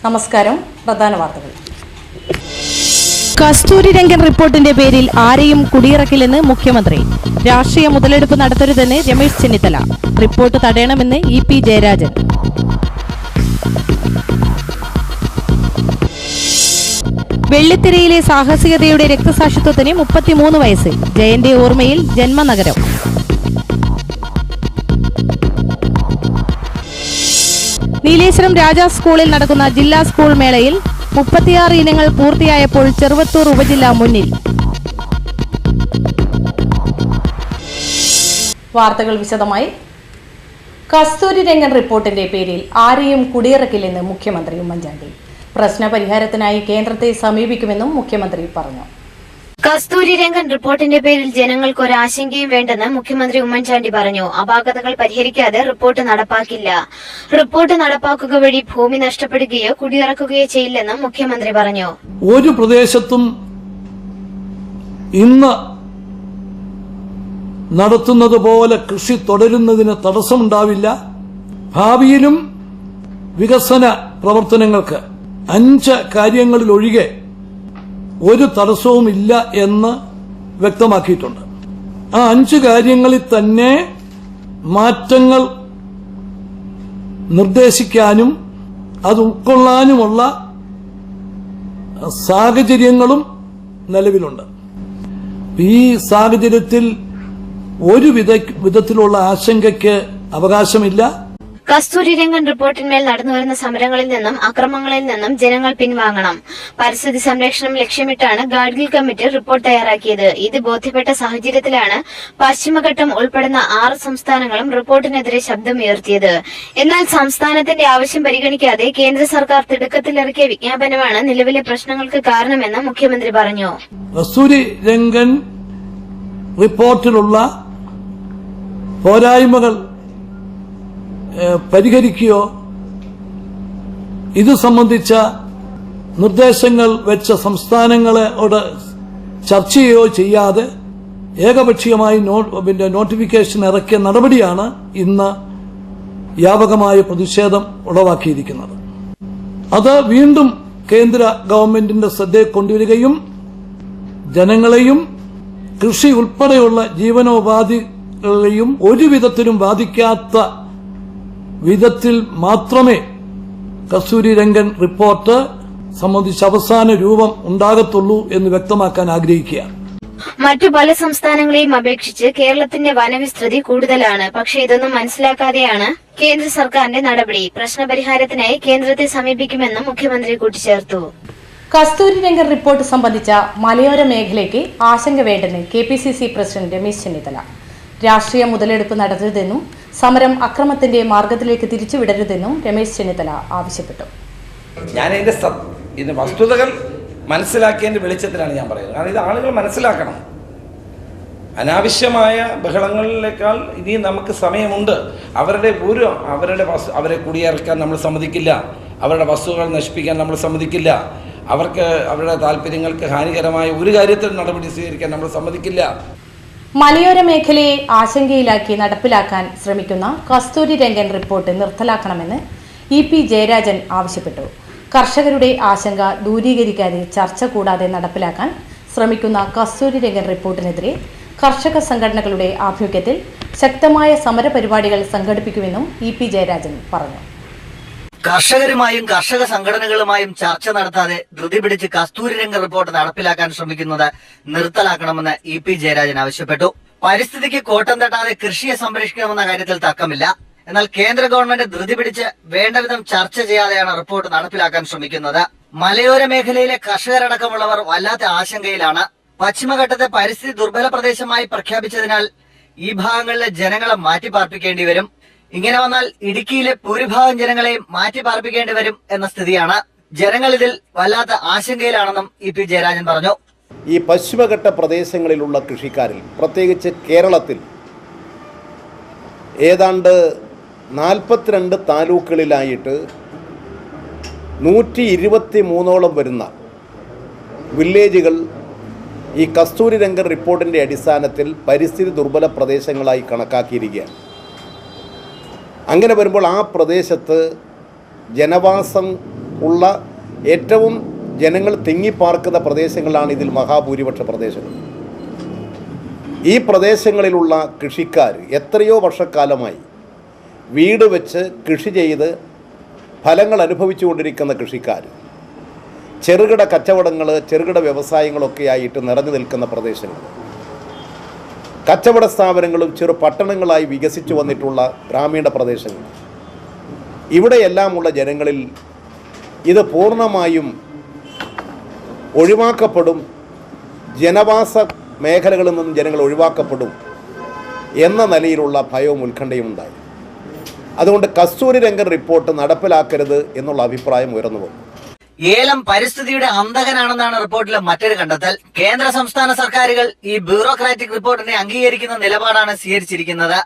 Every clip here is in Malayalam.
നമസ്കാരം. പ്രധാന വാർത്തകൾ. കസ്തൂരി രംഗൻ റിപ്പോർട്ടിന്റെ പേരിൽ ആരെയും കുടിയിറക്കില്ലെന്ന് മുഖ്യമന്ത്രി. രാഷ്ട്രീയ മുതലെടുപ്പ് നടത്തരുതെന്ന് രമേശ് ചെന്നിത്തല. റിപ്പോർട്ട് തടയണമെന്ന് EP ജയരാജൻ. വെള്ളിത്തിരയിലെ സാഹസികതയുടെ രക്തസാക്ഷിത്വത്തിന് 33 വയസ്സ്. ജയന്റെ ഓർമ്മയിൽ ജന്മനഗരം. നീലേശ്വരം രാജാ സ്കൂളിൽ നടക്കുന്ന ജില്ലാ സ്കൂൾ മേളയിൽ 36 ഇനങ്ങൾ പൂർത്തിയായപ്പോൾ ചെറുവത്തൂർ ഉപജില്ല മുന്നിൽ. വാർത്തകൾ വിശദമായി. കസ്തൂരി രംഗൻ റിപ്പോർട്ടിന്റെ പേരിൽ ആരെയും കുടിയിറക്കില്ലെന്ന് മുഖ്യമന്ത്രി ഉമ്മൻചാണ്ടി. പ്രശ്നപരിഹാരത്തിനായി കേന്ദ്രത്തെ സമീപിക്കുമെന്നും മുഖ്യമന്ത്രി പറഞ്ഞു. കസ്തൂരി രംഗൻ റിപ്പോർട്ടിന്റെ പേരിൽ ജനങ്ങൾക്ക് ഒരു ആശങ്കയും വേണ്ടെന്ന് മുഖ്യമന്ത്രി ഉമ്മൻചാണ്ടി പറഞ്ഞു. അപാകതകൾ പരിഹരിക്കാതെ റിപ്പോർട്ട് നടപ്പാക്കില്ല. റിപ്പോർട്ട് നടപ്പാക്കുക വഴി ഭൂമി നഷ്ടപ്പെടുകയോ കുടിയിറക്കുകയോ ചെയ്യില്ലെന്നും മുഖ്യമന്ത്രി പറഞ്ഞു. ഒരു പ്രദേശത്തും ഇന്ന് നടത്തുന്നത് പോലെ കൃഷി തുടരുന്നതിന് തടസ്സമുണ്ടാവില്ല. ഭാവിയിലും വികസന പ്രവർത്തനങ്ങൾക്ക് 5 കാര്യങ്ങളിലൊഴികെ ഒരു തടസ്സവുമില്ല എന്ന് വ്യക്തമാക്കിയിട്ടുണ്ട്. ആ 5 കാര്യങ്ങളിൽ തന്നെ മാറ്റങ്ങൾ നിർദ്ദേശിക്കാനും അത് ഉൾക്കൊള്ളാനുമുള്ള സാഹചര്യങ്ങളും നിലവിലുണ്ട്. ഈ സാഹചര്യത്തിൽ ഒരു വിധത്തിലുള്ള ആശങ്കയ്ക്ക് അവകാശമില്ല. കസ്തൂരി രംഗൻ റിപ്പോർട്ടിന്മേൽ നടന്നുവരുന്ന സമരങ്ങളിൽ നിന്നും അക്രമങ്ങളിൽ നിന്നും ജനങ്ങൾ പിൻവാങ്ങണം. പരിസ്ഥിതി സംരക്ഷണം ലക്ഷ്യമിട്ടാണ് ഗാഡ്ഗിൽ കമ്മിറ്റി റിപ്പോർട്ട് തയ്യാറാക്കിയത്. ഇത് ബോധ്യപ്പെട്ട സാഹചര്യത്തിലാണ് പശ്ചിമഘട്ടം ഉൾപ്പെടുന്ന 6 സംസ്ഥാനങ്ങളും റിപ്പോർട്ടിനെതിരെ ശബ്ദമുയർത്തിയത്. എന്നാൽ സംസ്ഥാനത്തിന്റെ ആവശ്യം പരിഗണിക്കാതെ കേന്ദ്ര സർക്കാർ തിടുക്കത്തിലിറക്കിയ വിജ്ഞാപനമാണ് നിലവിലെ പ്രശ്നങ്ങൾക്ക് കാരണമെന്ന് മുഖ്യമന്ത്രി പറഞ്ഞു. കസ്തൂരി രംഗൻ റിപ്പോർട്ടിലുള്ള പോരായ്മകൾ പരിഹരിക്കുകയോ ഇത് സംബന്ധിച്ച നിർദ്ദേശങ്ങൾ വെച്ച സംസ്ഥാനങ്ങളോട് ചർച്ച ചെയ്യുകയോ ചെയ്യാതെ ഏകപക്ഷീയമായി നോട്ടിഫിക്കേഷൻ ഇറക്കിയ നടപടിയാണ് ഇന്ന് വ്യാപകമായ പ്രതിഷേധം ഉളവാക്കിയിരിക്കുന്നത്. അത് വീണ്ടും കേന്ദ്ര ഗവൺമെന്റിന്റെ ശ്രദ്ധയിൽ കൊണ്ടുവരികയും ജനങ്ങളെയും കൃഷി ഉൾപ്പെടെയുള്ള ജീവനോപാധികളെയും ഒരു വിധത്തിലും ബാധിക്കാത്ത വിധത്തിൽ മാത്രമേ കസ്തൂരി രംഗൻ റിപ്പോർട്ട് സംബന്ധിച്ച് അവസാന രൂപം ഉണ്ടാകത്തുള്ളൂ എന്ന് വ്യക്തമാക്കാൻ ആഗ്രഹിക്കുകയാണ്. മറ്റു പല സംസ്ഥാനങ്ങളെയും അപേക്ഷിച്ച് കേരളത്തിന്റെ വനവിസ്തൃതി കൂടുതലാണ്. പക്ഷേ ഇതൊന്നും മനസ്സിലാക്കാതെയാണ് കേന്ദ്ര സർക്കാരിന്റെ നടപടി. പ്രശ്നപരിഹാരത്തിനായി കേന്ദ്രത്തെ സമീപിക്കുമെന്നും മുഖ്യമന്ത്രി കൂട്ടിച്ചേർത്തു. കസ്തൂരി രംഗൻ റിപ്പോർട്ട് സംബന്ധിച്ച മലയോര മേഖലയ്ക്ക് ആശങ്ക വേണ്ടെന്ന് KPCC പ്രസിഡന്റ് രമേശ് ചെന്നിത്തല. രാഷ്ട്രീയ മുതലെടുപ്പ് നടത്തരുതെന്നും സമരം അക്രമത്തിന്റെ മാർഗത്തിലേക്ക് തിരിച്ചുവിടരുതെന്നും രമേശ് ചെന്നിത്തല ആവശ്യപ്പെട്ടു. ഞാൻ ഇതിന്റെ വസ്തുതകൾ മനസ്സിലാക്കിയതിന്റെ വെളിച്ചത്തിലാണ് ഞാൻ പറയുന്നത്. കാരണം ഇത് ആളുകൾ മനസ്സിലാക്കണം. അനാവശ്യമായ ബഹളങ്ങളിലേക്കാൾ ഇനിയും നമുക്ക് സമയമുണ്ട്. അവരെ കുടിയിറക്കാൻ നമ്മൾ സമ്മതിക്കില്ല. അവരുടെ വസ്തുക്കൾ നശിപ്പിക്കാൻ നമ്മൾ സമ്മതിക്കില്ല. അവർക്ക് അവരുടെ താല്പര്യങ്ങൾക്ക് ഹാനികരമായ ഒരു കാര്യത്തിൽ നടപടി സ്വീകരിക്കാൻ നമ്മൾ സമ്മതിക്കില്ല. മലയോര മേഖലയെ ആശങ്കയിലാക്കി നടപ്പിലാക്കാൻ ശ്രമിക്കുന്ന കസ്തൂരി രംഗൻ റിപ്പോർട്ട് നിർത്തലാക്കണമെന്ന് EP ജയരാജൻ ആവശ്യപ്പെട്ടു. കർഷകരുടെ ആശങ്ക ദൂരീകരിക്കാതെ ചർച്ച കൂടാതെ നടപ്പിലാക്കാൻ ശ്രമിക്കുന്ന കസ്തൂരി രംഗൻ റിപ്പോർട്ടിനെതിരെ കർഷക സംഘടനകളുടെ ആഭിമുഖ്യത്തിൽ ശക്തമായ സമരപരിപാടികൾ സംഘടിപ്പിക്കുമെന്നും EP ജയരാജൻ പറഞ്ഞു. കർഷകരുമായും കർഷക സംഘടനകളുമായും ചർച്ച നടത്താതെ ധൃതി പിടിച്ച് കസ്തൂരി രംഗൻ റിപ്പോർട്ട് നടപ്പിലാക്കാൻ ശ്രമിക്കുന്നത് നിർത്തലാക്കണമെന്ന് EP ജയരാജൻ ആവശ്യപ്പെട്ടു. പരിസ്ഥിതിക്ക് കോട്ടം തട്ടാതെ കൃഷിയെ സംരക്ഷിക്കണമെന്ന കാര്യത്തിൽ തർക്കമില്ല. എന്നാൽ കേന്ദ്ര ഗവൺമെന്റ് ധൃതി പിടിച്ച് വേണ്ടവിധം ചർച്ച ചെയ്യാതെയാണ് റിപ്പോർട്ട് നടപ്പിലാക്കാൻ ശ്രമിക്കുന്നത്. മലയോര മേഖലയിലെ കർഷകരടക്കമുള്ളവർ വല്ലാത്ത ആശങ്കയിലാണ്. പശ്ചിമഘട്ടത്തെ പരിസ്ഥിതി ദുർബല പ്രദേശമായി പ്രഖ്യാപിച്ചതിനാൽ ഈ ഭാഗങ്ങളിലെ ജനങ്ങളെ മാറ്റിപ്പാർപ്പിക്കേണ്ടി വരും. ഇങ്ങനെ വന്നാൽ ഇടുക്കിയിലെ ഭൂരിഭാഗം ജനങ്ങളെയും മാറ്റിപ്പാർപ്പിക്കേണ്ടി വരും എന്ന സ്ഥിതിയാണ്. ജനങ്ങൾ ഇതിൽ വല്ലാത്ത ആശങ്കയിലാണെന്നും EP ജയരാജൻ പറഞ്ഞു. ഈ പശ്ചിമഘട്ട പ്രദേശങ്ങളിലുള്ള കൃഷിക്കാരിൽ പ്രത്യേകിച്ച് കേരളത്തിൽ ഏതാണ്ട് 42 താലൂക്കുകളിലായിട്ട് 123ഓളം വരുന്ന വില്ലേജുകൾ ഈ കസ്തൂരി രംഗൻ റിപ്പോർട്ടിൻ്റെ അടിസ്ഥാനത്തിൽ പരിസ്ഥിതി ദുർബല പ്രദേശങ്ങളായി കണക്കാക്കിയിരിക്കുകയാണ്. അങ്ങനെ വരുമ്പോൾ ആ പ്രദേശത്ത് ജനവാസം ഉള്ള ഏറ്റവും ജനങ്ങൾ തിങ്ങിപ്പാർക്കുന്ന പ്രദേശങ്ങളാണ് ഇതിൽ മഹാഭൂരിപക്ഷ പ്രദേശങ്ങൾ. ഈ പ്രദേശങ്ങളിലുള്ള കൃഷിക്കാർ എത്രയോ വർഷക്കാലമായി വീട് വെച്ച് കൃഷി ചെയ്ത് ഫലങ്ങൾ അനുഭവിച്ചുകൊണ്ടിരിക്കുന്ന കൃഷിക്കാർ ചെറുകിട കച്ചവടങ്ങൾ, ചെറുകിട വ്യവസായങ്ങളൊക്കെ ആയിട്ട് നിറഞ്ഞു നിൽക്കുന്ന പ്രദേശങ്ങൾ, കച്ചവട സ്ഥാപനങ്ങളും ചെറു പട്ടണങ്ങളായി വികസിച്ചു വന്നിട്ടുള്ള ഗ്രാമീണ പ്രദേശങ്ങൾ, ഇവിടെയെല്ലാമുള്ള ജനങ്ങളിൽ ഇത് പൂർണ്ണമായും ഒഴിവാക്കപ്പെടും, ജനവാസ മേഖലകളിൽ നിന്നും ജനങ്ങൾ ഒഴിവാക്കപ്പെടും എന്ന നിലയിലുള്ള ഭയവും ഉത്കണ്ഠയും ഉണ്ടായി. അതുകൊണ്ട് കസ്തൂരി രംഗൻ റിപ്പോർട്ട് നടപ്പിലാക്കരുത് എന്നുള്ള അഭിപ്രായം ഉയർന്നു വന്നു. ഏലം പരിസ്ഥിതിയുടെ അന്തകനാണെന്നാണ് റിപ്പോർട്ടിലെ മറ്റൊരു കണ്ടെത്തൽ. കേന്ദ്ര സംസ്ഥാന സർക്കാരുകൾ ഈ ബ്യൂറോക്രാറ്റിക് റിപ്പോർട്ടിനെ അംഗീകരിക്കുന്ന നിലപാടാണ് സ്വീകരിച്ചിരിക്കുന്നത്.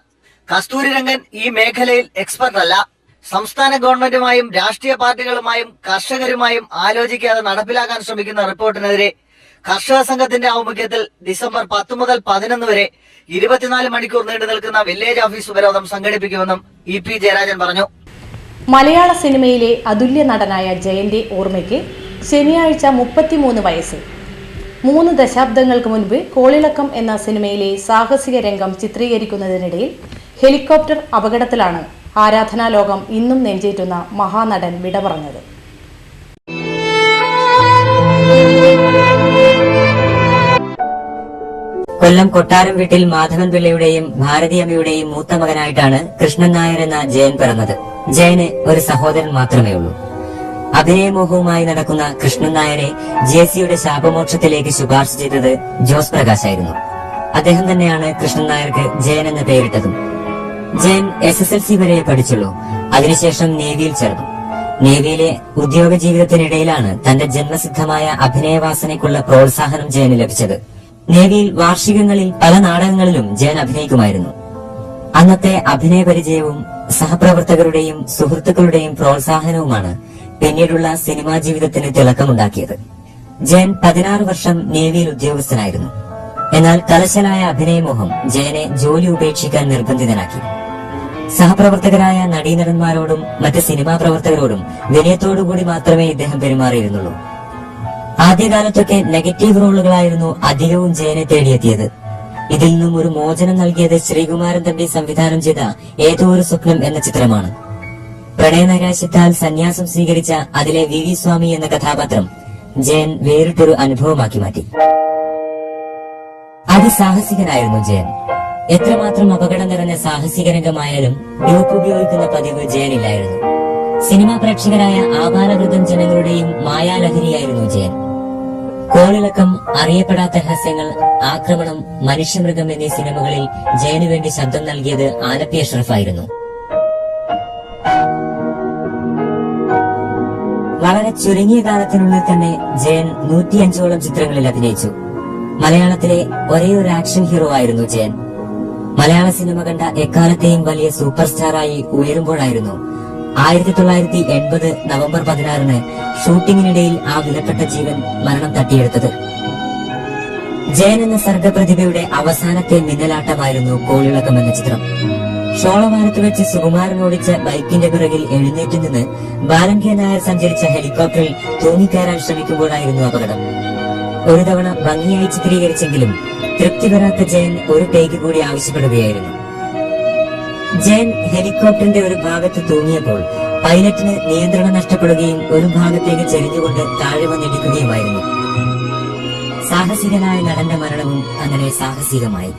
കസ്തൂരി രംഗൻ ഈ മേഖലയിൽ എക്സ്പെർട്ട് അല്ല. സംസ്ഥാന ഗവൺമെന്റുമായും രാഷ്ട്രീയ പാർട്ടികളുമായും കർഷകരുമായും ആലോചിക്കാതെ നടപ്പിലാക്കാൻ ശ്രമിക്കുന്ന റിപ്പോർട്ടിനെതിരെ കർഷക സംഘത്തിന്റെ ആഭിമുഖ്യത്തിൽ ഡിസംബർ 10 മുതൽ 11 വരെ 24 മണിക്കൂർ നീണ്ടു നിൽക്കുന്ന വില്ലേജ് ഓഫീസ് ഉപരോധം സംഘടിപ്പിക്കുമെന്നും EP ജയരാജൻ പറഞ്ഞു. മലയാള സിനിമയിലെ അതുല്യ നടനായ ജയന്റെ ഓർമ്മയ്ക്ക് ശനിയാഴ്ച 33 വയസ്സ്. 3 ദശാബ്ദങ്ങൾക്ക് മുൻപ് കോളിളക്കം എന്ന സിനിമയിലെ സാഹസിക രംഗം ചിത്രീകരിക്കുന്നതിനിടയിൽ ഹെലികോപ്റ്റർ അപകടത്തിലാണ് ആരാധനാ ലോകം ഇന്നും നെഞ്ചേറ്റുന്ന മഹാനടൻ വിട പറഞ്ഞത്. കൊല്ലം കൊട്ടാരം വീട്ടിൽ മാധവൻ പിള്ളയുടെയും ഭാരതിയമ്മയുടെയും മൂത്ത മകനായിട്ടാണ് കൃഷ്ണൻ നായർ എന്ന ജയൻ പിറന്നത്. ജയന് ഒരു സഹോദരൻ മാത്രമേ ഉള്ളൂ. അഭിനയമോഹവുമായി നടക്കുന്ന കൃഷ്ണൻ നായരെ JC-യുടെ ശാപമോക്ഷത്തിലേക്ക് ശുപാർശ ചെയ്തത് ജോസ് പ്രകാശ് ആയിരുന്നു. അദ്ദേഹം തന്നെയാണ് കൃഷ്ണൻ നായർക്ക് ജയൻ എന്ന പേരിട്ടതും. ജയൻ SSLC വരെ പഠിച്ചുള്ളൂ. അതിനുശേഷം നേവിയിൽ ചേർന്നു. നേവിയിലെ ഉദ്യോഗ ജീവിതത്തിനിടയിലാണ് തന്റെ ജന്മസിദ്ധമായ അഭിനയവാസനയ്ക്കുള്ള പ്രോത്സാഹനം ജയന് ലഭിച്ചത്. നേവിയിൽ വാർഷികങ്ങളിൽ പല നാടകങ്ങളിലും ജയൻ അഭിനയിക്കുമായിരുന്നു. അന്നത്തെ അഭിനയ പരിചയവും സഹപ്രവർത്തകരുടെയും സുഹൃത്തുക്കളുടെയും പ്രോത്സാഹനവുമാണ് പിന്നീടുള്ള സിനിമാ ജീവിതത്തിന് തിളക്കമുണ്ടാക്കിയത്. ജയൻ 16 വർഷം നേവിയിൽ ഉദ്യോഗസ്ഥനായിരുന്നു. എന്നാൽ കലശലായ അഭിനയമോഹം ജയനെ ജോലി ഉപേക്ഷിക്കാൻ നിർബന്ധിതനാക്കി. സഹപ്രവർത്തകരായ നടീനടന്മാരോടും മറ്റ് സിനിമാ പ്രവർത്തകരോടും വിനയത്തോടുകൂടി മാത്രമേ ഇദ്ദേഹം പെരുമാറിയിരുന്നുള്ളൂ. ആദ്യകാലത്തൊക്കെ നെഗറ്റീവ് റോളുകളായിരുന്നു അധികവും ജയനെ തേടിയെത്തിയത്. ഇതിൽ നിന്നും ഒരു മോചനം നൽകിയത് ശ്രീകുമാരൻ തമ്പി സംവിധാനം ചെയ്ത ഏതോ ഒരു സ്വപ്നം എന്ന ചിത്രമാണ്. പ്രണയനൈരാശ്യത്താൽ സന്യാസം സ്വീകരിച്ച അതിലെ VV സ്വാമി എന്ന കഥാപാത്രം ജയൻ വേറിട്ടൊരു അനുഭവമാക്കി മാറ്റി. അതിസാഹസികനായിരുന്നു ജയൻ. എത്രമാത്രം അപകടം നിറഞ്ഞ സാഹസിക രംഗമായാലും ഡ്യൂപ്പ് ഉപയോഗിക്കുന്ന പതിവ് ജയനില്ലായിരുന്നു. സിനിമാ പ്രേക്ഷകരായ ആബാലവൃദ്ധം ജനങ്ങളുടെയും മായാലഹരിയായിരുന്നു ജയൻ. കോളിളക്കം, അറിയപ്പെടാത്ത രഹസ്യങ്ങൾ, ആക്രമണം, മനുഷ്യമൃഗം എന്നീ സിനിമകളിൽ ജയനു വേണ്ടി ശബ്ദം നൽകിയത് ആലപ്പി അഷ്റഫ് ആയിരുന്നു. വളരെ ചുരുങ്ങിയ കാലത്തിനുള്ളിൽ തന്നെ ജയൻ 105ഓളം ചിത്രങ്ങളിൽ അഭിനയിച്ചു. മലയാളത്തിലെ ഒരേയൊരു ആക്ഷൻ ഹീറോ ആയിരുന്നു ജയൻ. മലയാള സിനിമ കണ്ട എക്കാലത്തെയും വലിയ സൂപ്പർ സ്റ്റാറായി ഉയരുമ്പോഴായിരുന്നു 1980 നവംബർ 16 ഷൂട്ടിങ്ങിനിടയിൽ ആ വിലപ്പെട്ട ജീവൻ മരണം തട്ടിയെടുത്തത്. ജയൻ എന്ന സർഗപ്രതിഭയുടെ അവസാനത്തെ മിന്നലാട്ടമായിരുന്നു കോളിളക്കം എന്ന ചിത്രം. ഷോളവാരത്ത് വെച്ച് സുകുമാരൻ ഓടിച്ച ബൈക്കിന്റെ പിറകിൽ എഴുന്നേറ്റ് നിന്ന് ബാലൻ കെ നായർ സഞ്ചരിച്ച ഹെലികോപ്റ്ററിൽ തൂങ്ങിക്കയറാൻ ശ്രമിക്കുമ്പോഴായിരുന്നു അപകടം. ഒരു തവണ ഭംഗിയായി ചിത്രീകരിച്ചെങ്കിലും തൃപ്തി വരാത്ത ജയൻ ഒരു ടേക്ക് കൂടി ആവശ്യപ്പെടുകയായിരുന്നു. ജയൻ ഹെലികോപ്റ്ററിന്റെ ഒരു ഭാഗത്ത് തൂങ്ങിയപ്പോൾ പൈലറ്റിന് നിയന്ത്രണം നഷ്ടപ്പെടുകയും ഒരു ഭാഗത്തേക്ക് ചെരിഞ്ഞുകൊണ്ട് താഴെ വന്നിടിക്കുകയുമായിരുന്നു. സാഹസികനായ നടന്റെ മരണവും അങ്ങനെ സാഹസികമായി.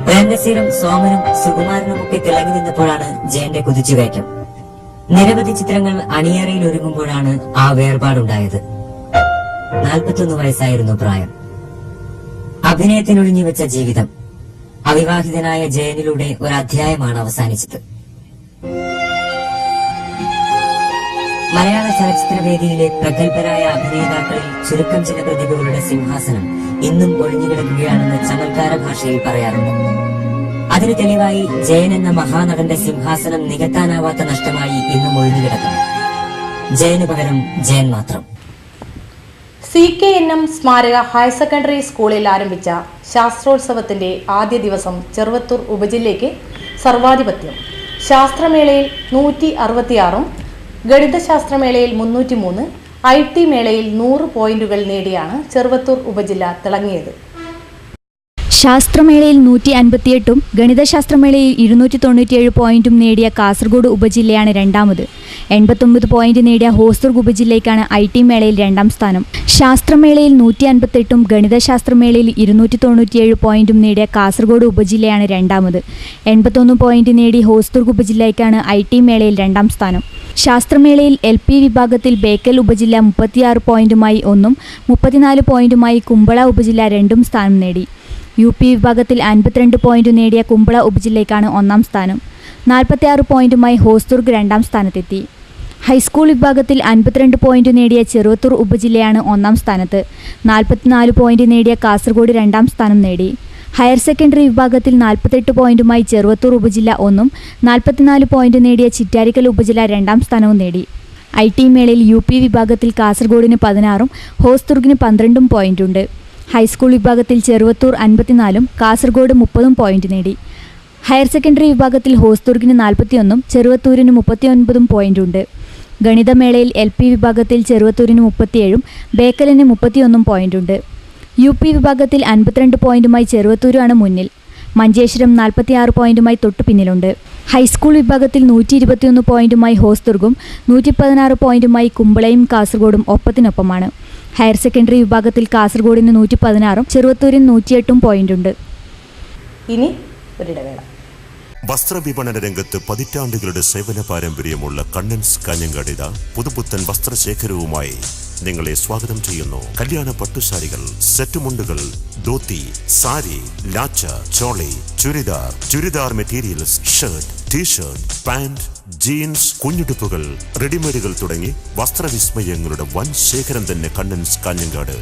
പ്രേംനസീറും സോമനും സുകുമാരനുമൊക്കെ തിളങ്ങി നിന്നപ്പോഴാണ് ജയന്റെ കുതിച്ചുകയറ്റം. നിരവധി ചിത്രങ്ങൾ അണിയറയിൽ ഒരുങ്ങുമ്പോഴാണ് ആ വേർപാടുണ്ടായത്. 41 വയസ്സായിരുന്നു പ്രായം. അഭിനയത്തിനൊഴിഞ്ഞു വെച്ച ജീവിതം. അവിവാഹിതനായ ജയനിലൂടെ ഒരു അധ്യായമാണ് അവസാനിച്ചത്. മലയാള ചലച്ചിത്ര വേദിയിലെ പ്രഗത്ഭരായ അഭിനേതാക്കളിൽ ചുരുക്കം ചില പ്രതിഭകളുടെ സിംഹാസനം ഇന്നും ഒഴിഞ്ഞുകിടക്കുകയാണെന്ന് ചമൽക്കാര ഭാഷയിൽ പറയാറുണ്ട്. അതിന് തെളിവായി ജയൻ എന്ന മഹാനടന്റെ സിംഹാസനം നികത്താനാവാത്ത നഷ്ടമായി ഇന്നും ഒഴിഞ്ഞുകിടക്കുന്നു. ജയന് പകരം ജയൻ മാത്രം. CKNM സ്മാരക ഹയർ സെക്കൻഡറി സ്കൂളിൽ ആരംഭിച്ച ശാസ്ത്രോത്സവത്തിന്റെ ആദ്യ ദിവസം ചെറുവത്തൂർ ഉപജില്ലയ്ക്ക് സർവാധിപത്യം. ശാസ്ത്രമേളയിൽ 166ഉം ഗണിതശാസ്ത്രമേളയിൽ 303, IT മേളയിൽ 100 പോയിന്റുകൾ നേടിയാണ് ചെറുവത്തൂർ ഉപജില്ല തിളങ്ങിയത്. ശാസ്ത്രമേളയിൽ 158ഉം ഗണിതശാസ്ത്രമേളയിൽ 297 പോയിന്റും നേടിയ കാസർഗോഡ് ഉപജില്ലയാണ് രണ്ടാമത്. 89 പോയിന്റ് നേടിയ ഹോസ്ദുർഗ് ഉപജില്ലയ്ക്കാണ് IT മേളയിൽ രണ്ടാം സ്ഥാനം. ശാസ്ത്രമേളയിൽ 158ഉം ഗണിതശാസ്ത്രമേളയിൽ 297 പോയിന്റും നേടിയ കാസർഗോഡ് ഉപജില്ലയാണ് രണ്ടാമത്. 81 പോയിന്റ് നേടി ഹോസ്ദുർഗ് ഉപജില്ലയ്ക്കാണ് IT മേളയിൽ രണ്ടാം സ്ഥാനം. ശാസ്ത്രമേളയിൽ LP വിഭാഗത്തിൽ ബേക്കൽ ഉപജില്ല 36 പോയിന്റുമായി 1ഉം 34 പോയിന്റുമായി കുമ്പള ഉപജില്ല 2ഉം സ്ഥാനം നേടി. UP വിഭാഗത്തിൽ 52 പോയിന്റ് നേടിയ കുമ്പള ഉപജില്ലയ്ക്കാണ് ഒന്നാം സ്ഥാനം. 46 പോയിന്റുമായി ഹോസ്ദുർഗ് രണ്ടാം സ്ഥാനത്തെത്തി. ഹൈസ്കൂൾ വിഭാഗത്തിൽ 52 പോയിന്റ് നേടിയ ചെറുവത്തൂർ ഉപജില്ലയാണ് ഒന്നാം സ്ഥാനത്ത്. 44 പോയിന്റ് നേടിയ കാസർഗോഡ് രണ്ടാം സ്ഥാനം നേടി. ഹയർ സെക്കൻഡറി വിഭാഗത്തിൽ 48 പോയിന്റുമായി ചെറുവത്തൂർ ഉപജില്ല 1ഉം 44 പോയിന്റ് നേടിയ ചിറ്റാരിക്കൽ ഉപജില്ല രണ്ടാം സ്ഥാനവും നേടി. IT മേളയിൽ UP വിഭാഗത്തിൽ കാസർഗോഡിന് 16ഉം ഹോസ്ദുർഗിന് 12ഉം പോയിന്റുണ്ട്. ഹൈസ്കൂൾ വിഭാഗത്തിൽ ചെറുവത്തൂർ 54ഉം കാസർഗോഡ് 30ഉം പോയിന്റ് നേടി. ഹയർ സെക്കൻഡറി വിഭാഗത്തിൽ ഹോസ്ദുർഗിന് 41ഉം ചെറുവത്തൂരിന് 39ഉം പോയിന്റുണ്ട്. ഗണിതമേളയിൽ LP വിഭാഗത്തിൽ ചെറുവത്തൂരിന് 37ഉം ബേക്കലിന് 31ഉം പോയിന്റുണ്ട്. UP വിഭാഗത്തിൽ 52 പോയിന്റുമായി ചെറുവത്തൂരാണ് മുന്നിൽ. മഞ്ചേശ്വരം 46 പോയിന്റുമായി തൊട്ടു പിന്നിലുണ്ട്. ഹൈസ്കൂൾ വിഭാഗത്തിൽ 121 പോയിന്റുമായി ഹോസ്ദുർഗും 116 പോയിന്റുമായി കുമ്പളയും കാസർഗോഡും ഒപ്പത്തിനൊപ്പമാണ്. ഹയർ സെക്കൻഡറി വിഭാഗത്തിൽ കാസർഗോഡിന് 116ഉം ചെറുവത്തൂരിന് 108ഉം പോയിന്റുണ്ട്. ഇനി ഒരിടവേള. വസ്ത്രവിപണന രംഗത്ത് പതിറ്റാണ്ടുകളുടെ സേവന പാരമ്പര്യമുള്ള കണ്ണൻസ് കാഞ്ഞങ്ങാടിത പുതുപുത്തൻ വസ്ത്രശേഖരവുമായി നിങ്ങളെ സ്വാഗതം ചെയ്യുന്നു. കല്യാണ പട്ടുസാരികൾ, സെറ്റുമുണ്ടുകൾ, ധോത്തി, സാരി, ലാച്ച, choli, churidar materials, shirt, T shirt, pant, jeans, കുഞ്ഞുടുപ്പുകൾ, റെഡിമെയ്ഡുകൾ തുടങ്ങി വസ്ത്രവിസ്മയങ്ങളുടെ വൻ ശേഖരം തന്നെ കണ്ണൻസ് കാഞ്ഞങ്ങാട്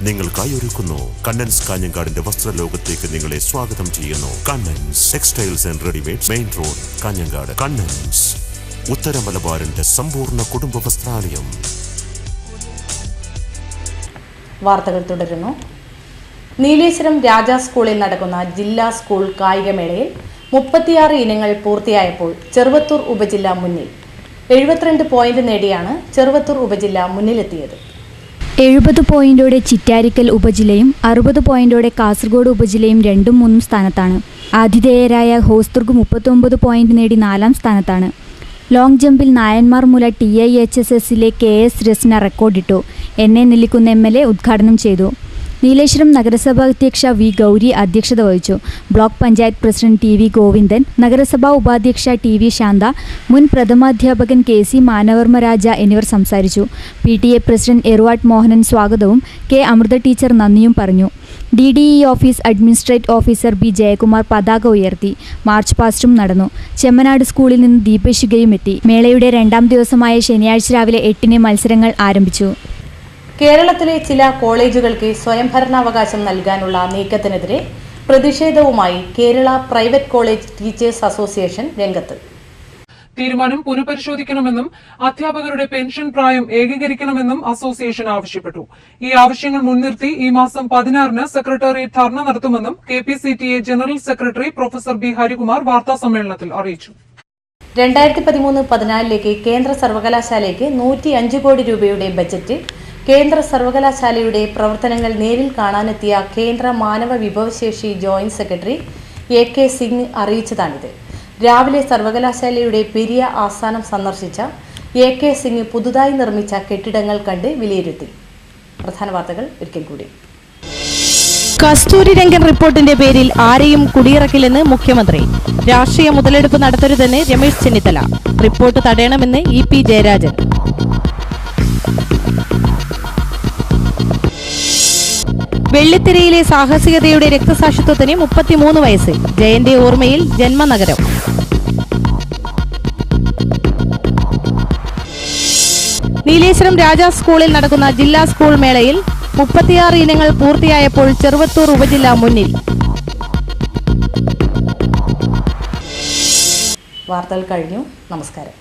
നിങ്ങൾക്കായി ഒരുക്കുന്നു. കണ്ണൻസ് കാഞ്ഞങ്ങാടിന്റെ വസ്ത്രലോകത്തേക്ക് നിങ്ങളെ സ്വാഗതം ചെയ്യുന്നു. Kannans textiles and readymades, main road, Kanhangad. Kannans ഉത്തര മലബാറിന്റെ സമ്പൂർണ്ണ കുടുംബ വസ്ത്രാലയം. വാർത്തകൾ തുടരുന്നു. നീലേശ്വരം രാജാ സ്കൂളിൽ നടക്കുന്ന ജില്ലാ സ്കൂൾ കായികമേളയിൽ 36 ഇനങ്ങൾ പൂർത്തിയായപ്പോൾ ചെറുവത്തൂർ ഉപജില്ല മുന്നിൽ. 72 പോയിന്റ് നേടിയാണ് ചെറുവത്തൂർ ഉപജില്ല മുന്നിലെത്തിയത്. 70 പോയിന്റോടെ ചിറ്റാരിക്കൽ ഉപജില്ലയും 60 പോയിന്റോടെ കാസർഗോഡ് ഉപജില്ലയും 2ഉം 3ഉം സ്ഥാനത്താണ്. ആതിഥേയരായ ഹോസ്ദുർഗ് 39 പോയിന്റ് നേടി 4ാം സ്ഥാനത്താണ്. ലോങ് ജമ്പിൽ നായന്മാർമുല TIHSSലെ KS രസ്ന റെക്കോർഡിട്ടു. NA നെല്ലിക്കുന്ന് MLA ഉദ്ഘാടനം ചെയ്തു. നീലേശ്വരം നഗരസഭാ അധ്യക്ഷ V ഗൗരി അധ്യക്ഷത വഹിച്ചു. Block panchayat president TV Govindan, നഗരസഭാ ഉപാധ്യക്ഷ TV ശാന്ത, മുൻ പ്രഥമാധ്യാപകൻ KC മാനവർമ്മരാജ എന്നിവർ സംസാരിച്ചു. PTA പ്രസിഡന്റ് എറുവാട്ട് മോഹനൻ സ്വാഗതവും K അമൃത ടീച്ചർ നന്ദിയും പറഞ്ഞു. DDE office administrate officer B Jayakumar പതാക ഉയർത്തി. മാർച്ച് പാസ്റ്റും നടന്നു. ചെമ്മനാട് സ്കൂളിൽ നിന്ന് ദീപശിഖയും എത്തി. മേളയുടെ രണ്ടാം ദിവസമായ ശനിയാഴ്ച രാവിലെ 8-ന് മത്സരങ്ങൾ ആരംഭിച്ചു. കേരളത്തിലെ ചില കോളേജുകൾക്ക് സ്വയംഭരണാവകാശം നൽകാനുള്ള നീക്കത്തിനെതിരെ പ്രതിഷേധവുമായി Kerala private college teachers association രംഗത്ത്. തീരുമാനം പുനഃപരിശോധിക്കണമെന്നും അധ്യാപകരുടെ പെൻഷൻ പ്രായം ഏകീകരിക്കണമെന്നും അസോസിയേഷൻ ആവശ്യപ്പെട്ടു. ഈ ആവശ്യങ്ങൾ മുൻനിർത്തി ഈ മാസം 16-ന് സെക്രട്ടേറിയറ്റ് ധർണ നടത്തുമെന്നും KPCTA general secretary professor B Harikumar വാർത്താസമ്മേളനത്തിൽ അറിയിച്ചു. 2013-14 കേന്ദ്ര സർവകലാശാലയ്ക്ക് 105 കോടി രൂപയുടെ ബജറ്റ് കേന്ദ്ര സർവകലാശാലയുടെ പ്രവർത്തനങ്ങൾ നേരിൽ കാണാനെത്തിയ കേന്ദ്ര മാനവ വിഭവശേഷി ജോയിന്റ് സെക്രട്ടറി AK സിംഗ് അറിയിച്ചതാണിത്. രാവിലെ സർവകലാശാലയുടെ പെരിയ ആസ്ഥാനം സന്ദർശിച്ച AK സിംഗ് പുതുതായി നിർമ്മിച്ച കെട്ടിടങ്ങൾ കണ്ട് വിലയിരുത്തി. പ്രധാന വാർത്തകൾ ഒരിക്കൽ കൂടി. കസ്തൂരി രംഗൻ റിപ്പോർട്ടിന്റെ പേരിൽ ആരെയും കുടിയിറക്കില്ലെന്ന് മുഖ്യമന്ത്രി. രാഷ്ട്രീയ മുതലെടുപ്പ് നടത്തരുതെന്ന് രമേശ് ചെന്നിത്തല. റിപ്പോർട്ട് തടയണമെന്ന് EP ജയരാജൻ. വെള്ളിത്തിരയിലെ സാഹസികതയുടെ രക്തസാക്ഷിത്വത്തിന് 33 വയസ്സ്. ജയന്റെ ഓർമ്മയിൽ ജന്മനഗരം. നീലേശ്വരം രാജാ സ്കൂളിൽ നടക്കുന്ന ജില്ലാ സ്കൂൾ മേളയിൽ 36 ഇനങ്ങൾ പൂർത്തിയായപ്പോൾ ചെറുവത്തൂർ ഉപജില്ല മുന്നിൽ. വാർത്തകൾ കഴിഞ്ഞു. നമസ്കാരം.